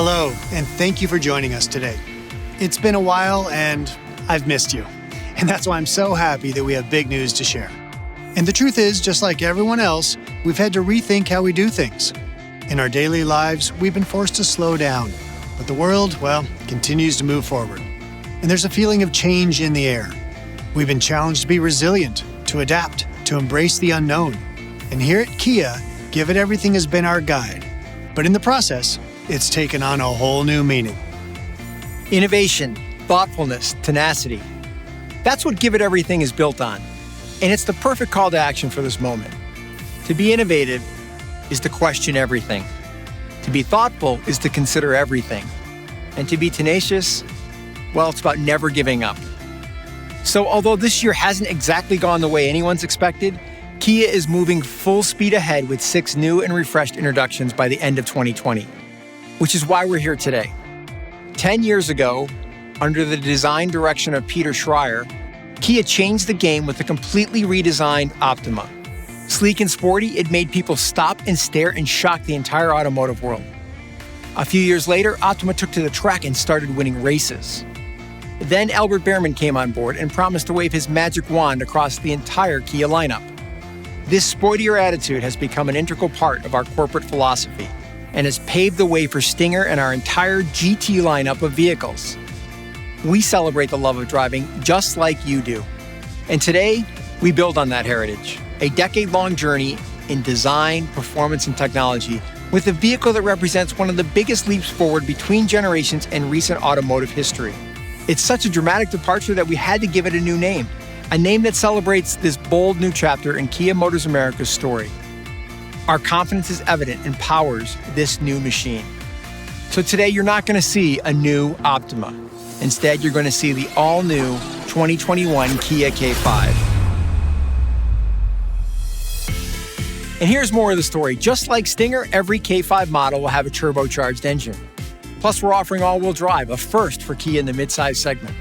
Hello, and thank you for joining us today. It's been a while, and I've missed you. And that's why I'm so happy that we have big news to share. And the truth is, just like everyone else, we've had to rethink how we do things. In our daily lives, we've been forced to slow down. But the world, well, continues to move forward. And there's a feeling of change in the air. We've been challenged to be resilient, to adapt, to embrace the unknown. And here at Kia, Give It Everything has been our guide. But in the process, it's taken on a whole new meaning. Innovation, thoughtfulness, tenacity. That's what Give It Everything is built on. And it's the perfect call to action for this moment. To be innovative is to question everything. To be thoughtful is to consider everything. And to be tenacious, well, it's about never giving up. So although this year hasn't exactly gone the way anyone's expected, Kia is moving full speed ahead with 6 new and refreshed introductions by the end of 2020. Which is why we're here today. 10 years ago, under the design direction of Peter Schreier, Kia changed the game with a completely redesigned Optima. Sleek and sporty, it made people stop and stare and shock the entire automotive world. A few years later, Optima took to the track and started winning races. Then Albert Behrman came on board and promised to wave his magic wand across the entire Kia lineup. This sportier attitude has become an integral part of our corporate philosophy and has paved the way for Stinger and our entire GT lineup of vehicles. We celebrate the love of driving just like you do. And today, we build on that heritage, a decade-long journey in design, performance, and technology with a vehicle that represents one of the biggest leaps forward between generations and recent automotive history. It's such a dramatic departure that we had to give it a new name, a name that celebrates this bold new chapter in Kia Motors America's story. Our confidence is evident and powers this new machine. So today, you're not going to see a new Optima. Instead, you're going to see the all-new 2021 Kia K5. And here's more of the story. Just like Stinger, every K5 model will have a turbocharged engine. Plus, we're offering all-wheel drive, a first for Kia in the midsize segment.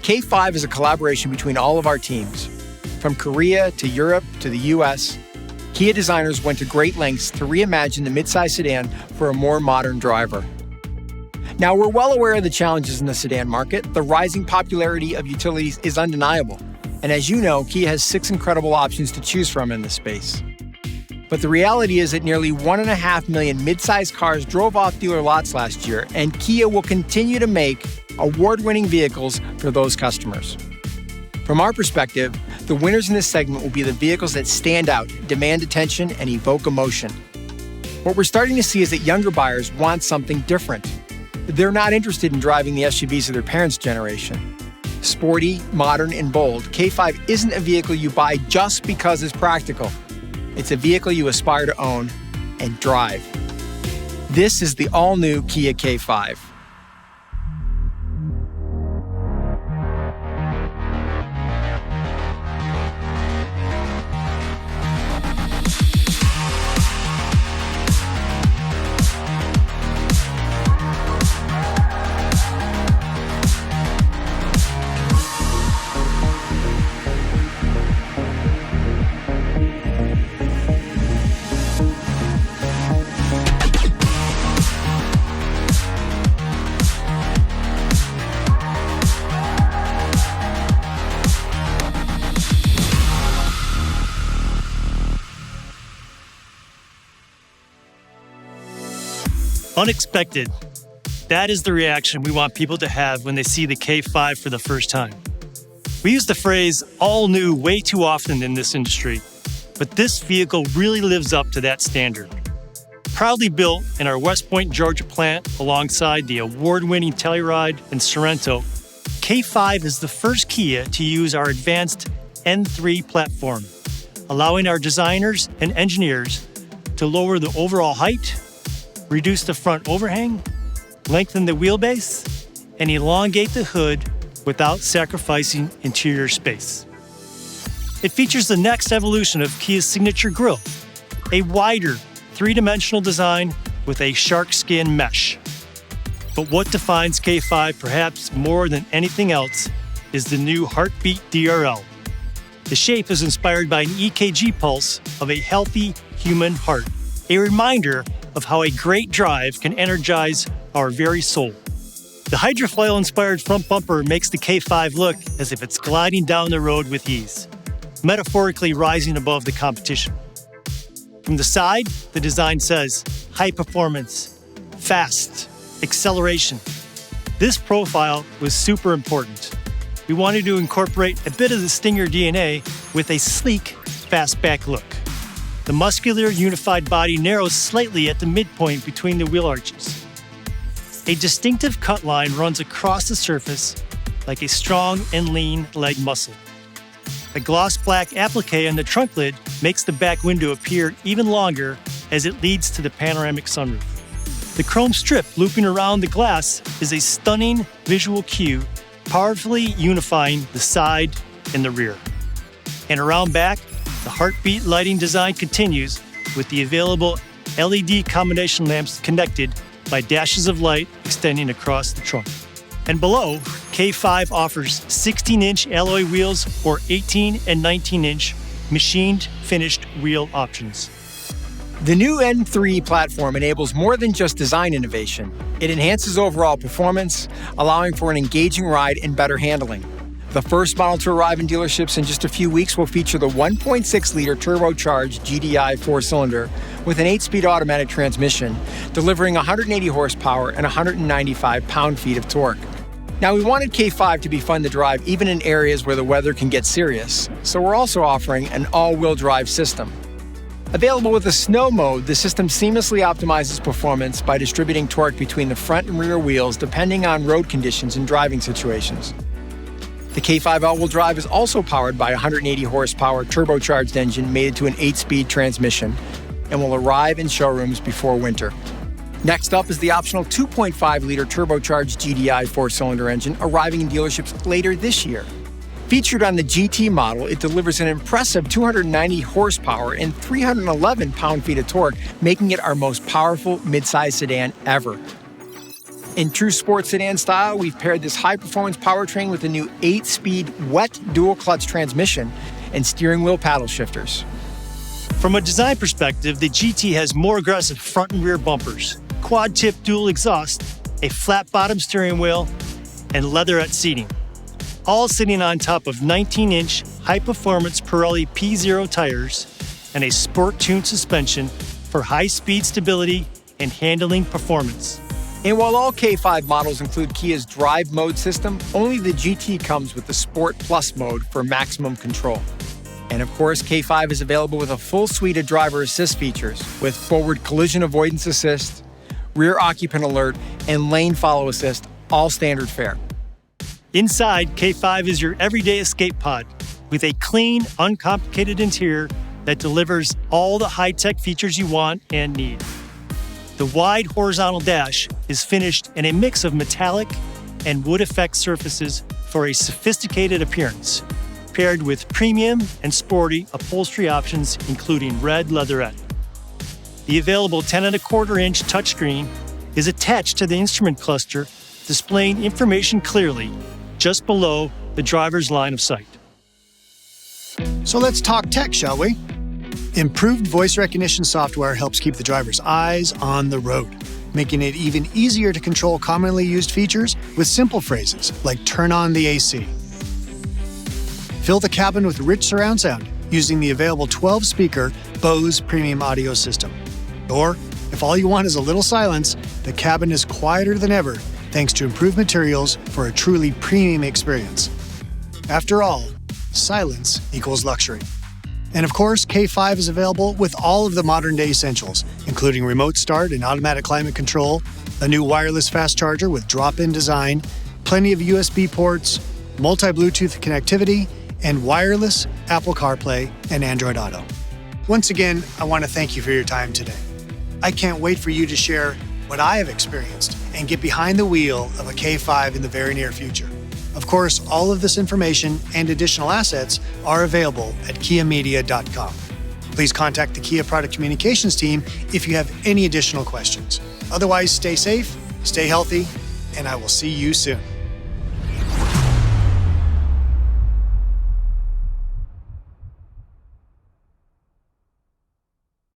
K5 is a collaboration between all of our teams. From Korea to Europe to the US, Kia designers went to great lengths to reimagine the midsize sedan for a more modern driver. Now, we're well aware of the challenges in the sedan market. The rising popularity of utilities is undeniable. And as you know, Kia has 6 incredible options to choose from in this space. But the reality is that nearly 1.5 million midsize cars drove off dealer lots last year, and Kia will continue to make award-winning vehicles for those customers. From our perspective, the winners in this segment will be the vehicles that stand out, demand attention, and evoke emotion. What we're starting to see is that younger buyers want something different. They're not interested in driving the SUVs of their parents' generation. Sporty, modern, and bold, K5 isn't a vehicle you buy just because it's practical. It's a vehicle you aspire to own and drive. This is the all-new Kia K5. Unexpected. That is the reaction we want people to have when they see the K5 for the first time. We use the phrase all new way too often in this industry, but this vehicle really lives up to that standard. Proudly built in our West Point, Georgia plant alongside the award-winning Telluride and Sorento, K5 is the first Kia to use our advanced N3 platform, allowing our designers and engineers to lower the overall height, reduce the front overhang, lengthen the wheelbase, and elongate the hood without sacrificing interior space. It features the next evolution of Kia's signature grille, a wider, 3-dimensional design with a shark skin mesh. But what defines K5 perhaps more than anything else is the new Heartbeat DRL. The shape is inspired by an EKG pulse of a healthy human heart, a reminder of how a great drive can energize our very soul. The hydrofoil-inspired front bumper makes the K5 look as if it's gliding down the road with ease, metaphorically rising above the competition. From the side, the design says, high performance, fast, acceleration. This profile was super important. We wanted to incorporate a bit of the Stinger DNA with a sleek, fastback look. The muscular, unified body narrows slightly at the midpoint between the wheel arches. A distinctive cut line runs across the surface like a strong and lean leg muscle. The gloss black applique on the trunk lid makes the back window appear even longer as it leads to the panoramic sunroof. The chrome strip looping around the glass is a stunning visual cue, powerfully unifying the side and the rear. And around back, the heartbeat lighting design continues with the available LED combination lamps connected by dashes of light extending across the trunk. And below, K5 offers 16-inch alloy wheels or 18 and 19-inch machined finished wheel options. The new N3 platform enables more than just design innovation. It enhances overall performance, allowing for an engaging ride and better handling. The first model to arrive in dealerships in just a few weeks will feature the 1.6-liter turbocharged GDI 4-cylinder with an 8-speed automatic transmission, delivering 180 horsepower and 195 pound-feet of torque. Now, we wanted K5 to be fun to drive even in areas where the weather can get serious, so we're also offering an all-wheel drive system. Available with the snow mode, the system seamlessly optimizes performance by distributing torque between the front and rear wheels depending on road conditions and driving situations. The K5 all-wheel drive is also powered by a 180 horsepower turbocharged engine mated to an 8-speed transmission and will arrive in showrooms before winter. Next up is the optional 2.5-liter turbocharged GDI 4-cylinder engine arriving in dealerships later this year. Featured on the GT model, it delivers an impressive 290 horsepower and 311 pound-feet of torque, making it our most powerful midsize sedan ever. In true sports sedan style, we've paired this high-performance powertrain with a new 8-speed wet dual-clutch transmission and steering wheel paddle shifters. From a design perspective, the GT has more aggressive front and rear bumpers, quad-tip dual exhaust, a flat-bottom steering wheel, and leatherette seating, all sitting on top of 19-inch high-performance Pirelli P0 tires and a sport-tuned suspension for high-speed stability and handling performance. And while all K5 models include Kia's drive mode system, only the GT comes with the Sport Plus mode for maximum control. And of course, K5 is available with a full suite of driver assist features with forward collision avoidance assist, rear occupant alert, and lane follow assist, all standard fare. Inside, K5 is your everyday escape pod with a clean, uncomplicated interior that delivers all the high-tech features you want and need. The wide horizontal dash is finished in a mix of metallic and wood effect surfaces for a sophisticated appearance, paired with premium and sporty upholstery options including red leatherette. The available 10.25-inch touchscreen is attached to the instrument cluster, displaying information clearly just below the driver's line of sight. So let's talk tech, shall we? Improved voice recognition software helps keep the driver's eyes on the road, making it even easier to control commonly used features with simple phrases like turn on the AC. Fill the cabin with rich surround sound using the available 12-speaker Bose premium audio system. Or, if all you want is a little silence, the cabin is quieter than ever thanks to improved materials for a truly premium experience. After all, silence equals luxury. And of course, K5 is available with all of the modern-day essentials, including remote start and automatic climate control, a new wireless fast charger with drop-in design, plenty of USB ports, multi-Bluetooth connectivity, and wireless Apple CarPlay and Android Auto. Once again, I want to thank you for your time today. I can't wait for you to share what I have experienced and get behind the wheel of a K5 in the very near future. Of course, all of this information and additional assets are available at KiaMedia.com. Please contact the Kia Product Communications team if you have any additional questions. Otherwise, stay safe, stay healthy, and I will see you soon.